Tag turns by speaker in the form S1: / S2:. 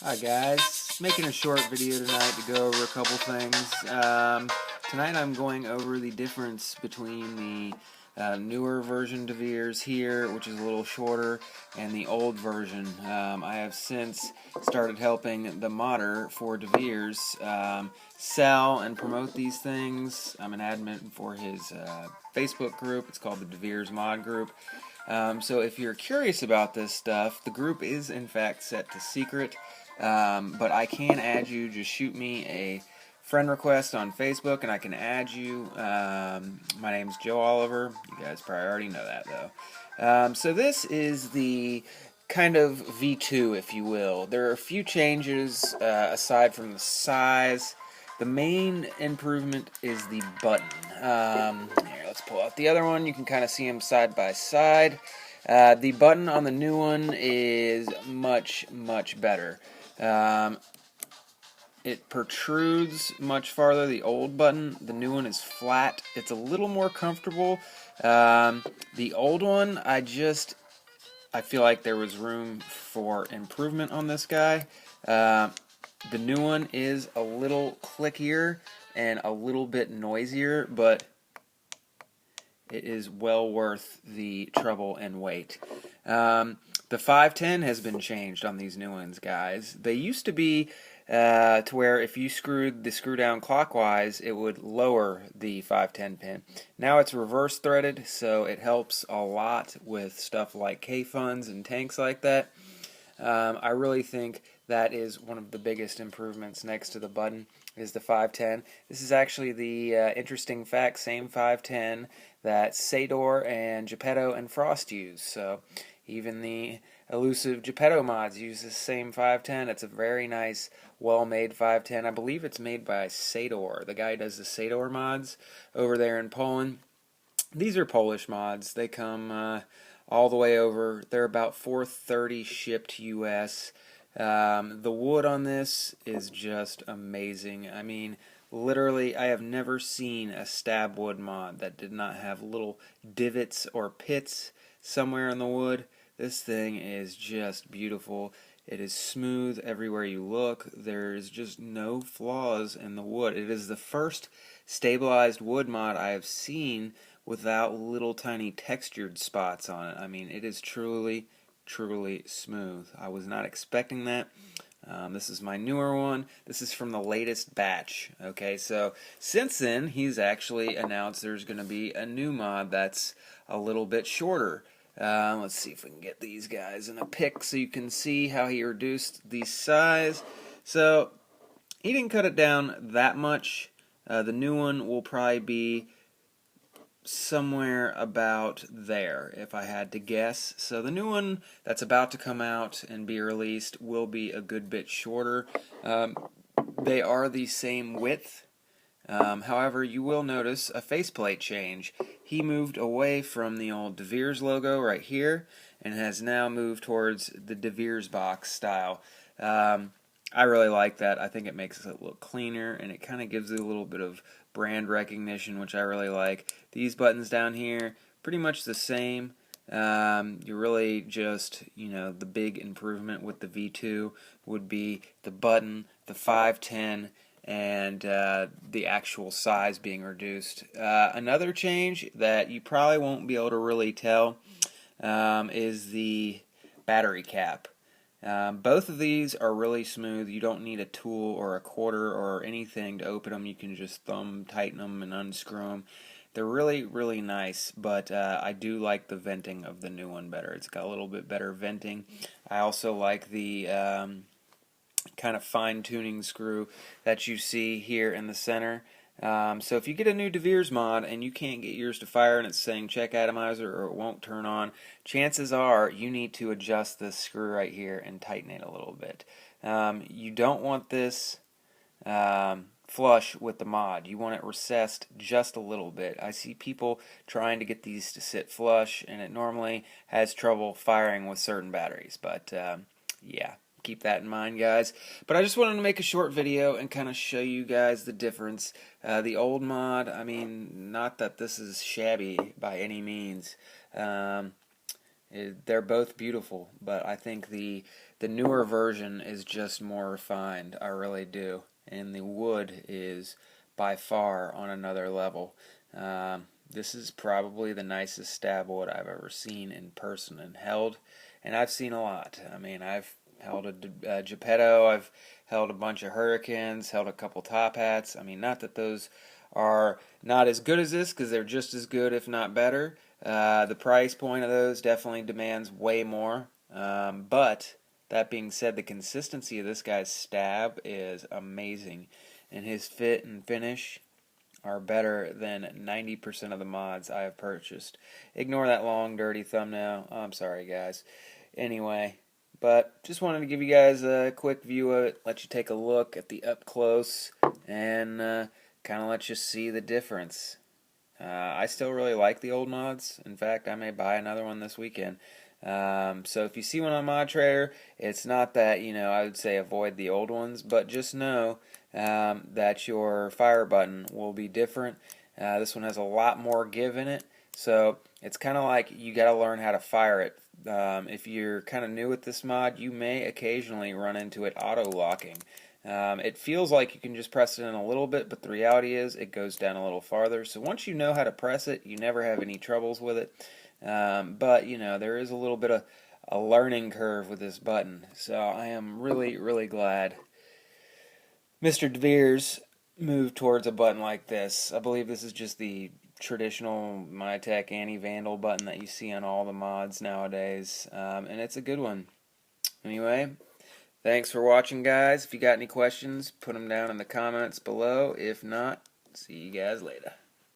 S1: Hi guys, making a short video tonight to go over a couple things. Tonight I'm going over the difference between the newer version DeVeers here, which is a little shorter, and the old version. I have since started helping the modder for DeVeers sell and promote these things. I'm an admin for his Facebook group. It's called the DeVeers Mod Group. So if you're curious about this stuff, the group is in fact set to secret. But I can add you. Just shoot me a friend request on Facebook and I can add you. My name's Joe Oliver. You guys probably already know that though. So this is the kind of V2, if you will. There are a few changes aside from the size. The main improvement is the button. Here, let's pull out the other one. You can kind of see them side by side. The button on the new one is much better. It protrudes much farther, the old button. The new one is flat. It's a little more comfortable. The old one, I feel like there was room for improvement on this guy. The new one is a little clickier and a little bit noisier, but it is well worth the trouble and wait. The 510 has been changed on these new ones, guys. They used to be to where if you screwed the screw down clockwise, it would lower the 510 pin. Now it's reverse threaded, so it helps a lot with stuff like K-funds and tanks like that. I really think that is one of the biggest improvements next to the button is the 510. This is actually the interesting fact, same 510 that Sador and Geppetto and Frost use. So even the elusive Geppetto mods use the same 510. It's a very nice, well-made 510. I believe it's made by Sador. The guy who does the Sador mods over there in Poland. These are Polish mods. They come all the way over. They're about $4.30 shipped US. The wood on this is just amazing. I mean, literally, I have never seen a stab wood mod that did not have little divots or pits somewhere in the wood. This thing is just beautiful. It is smooth everywhere you look. There's just no flaws in the wood. It is the first stabilized wood mod I have seen without little tiny textured spots on it. I mean, it is truly smooth. I was not expecting that. This is my newer one. This is from the latest batch. Okay, so since then, he's actually announced there's going to be a new mod that's a little bit shorter. Let's see if we can get these guys in a pic so you can see how he reduced the size. So he didn't cut it down that much. The new one will probably be somewhere about there, if I had to guess. So the new one that's about to come out and be released will be a good bit shorter. They are the same width. However, you will notice a faceplate change. He moved away from the old DeVeers logo right here and has now moved towards the DeVeers box style. I really like that. I think it makes it look cleaner and it kind of gives it a little bit of brand recognition, which I really like. These buttons down here, pretty much the same. You really just, the big improvement with the V2 would be the button, the 510, and the actual size being reduced. Another change that you probably won't be able to really tell is the battery cap. Both of these are really smooth. You don't need a tool or a quarter or anything to open them. You can just tighten them and unscrew them. They're really nice, but I do like the venting of the new one better. It's got a little bit better venting. I also like the kind of fine-tuning screw that you see here in the center. So if you get a new DeVeers mod and you can't get yours to fire and it's saying check atomizer or it won't turn on, chances are you need to adjust this screw right here and tighten it a little bit. You don't want this flush with the mod. You want it recessed just a little bit. I see people trying to get these to sit flush and it normally has trouble firing with certain batteries, but yeah. Keep that in mind, guys. But I just wanted to make a short video and kind of show you guys the difference. The old mod, I mean, not that this is shabby by any means. They're both beautiful, but I think the the newer version is just more refined. I really do. And the wood is by far on another level. This is probably the nicest stab wood I've ever seen in person and held. And I've seen a lot. I mean, I've held a Geppetto, I've held a bunch of Hurricanes, held a couple Top Hats. I mean, not that those are not as good as this, because they're just as good, if not better. The price point of those definitely demands way more. But that being said, the consistency of this guy's stab is amazing, and his fit and finish are better than 90% of the mods I have purchased. Ignore that long, dirty thumbnail. I'm sorry, guys. Anyway, but just wanted to give you guys a quick view of it, let you take a look at the up close, and kind of let you see the difference. I still really like the old mods. In fact, I may buy another one this weekend. So if you see one on Mod Trader, it's not that, I would say avoid the old ones, but just know that your fire button will be different. This one has a lot more give in it, so it's kind of like you got to learn how to fire it. If you're kind of new with this mod, you may occasionally run into it auto-locking. It feels like you can just press it in a little bit, but the reality is it goes down a little farther. So once you know how to press it, you never have any troubles with it. But, there is a little bit of a learning curve with this button. So I am really, really glad Mr. DeVeers moved towards a button like this. I believe this is just the traditional Mytek anti-vandal button that you see on all the mods nowadays. And it's a good one. Anyway, thanks for watching, guys. If you got any questions, put them down in the comments below. If not, see you guys later.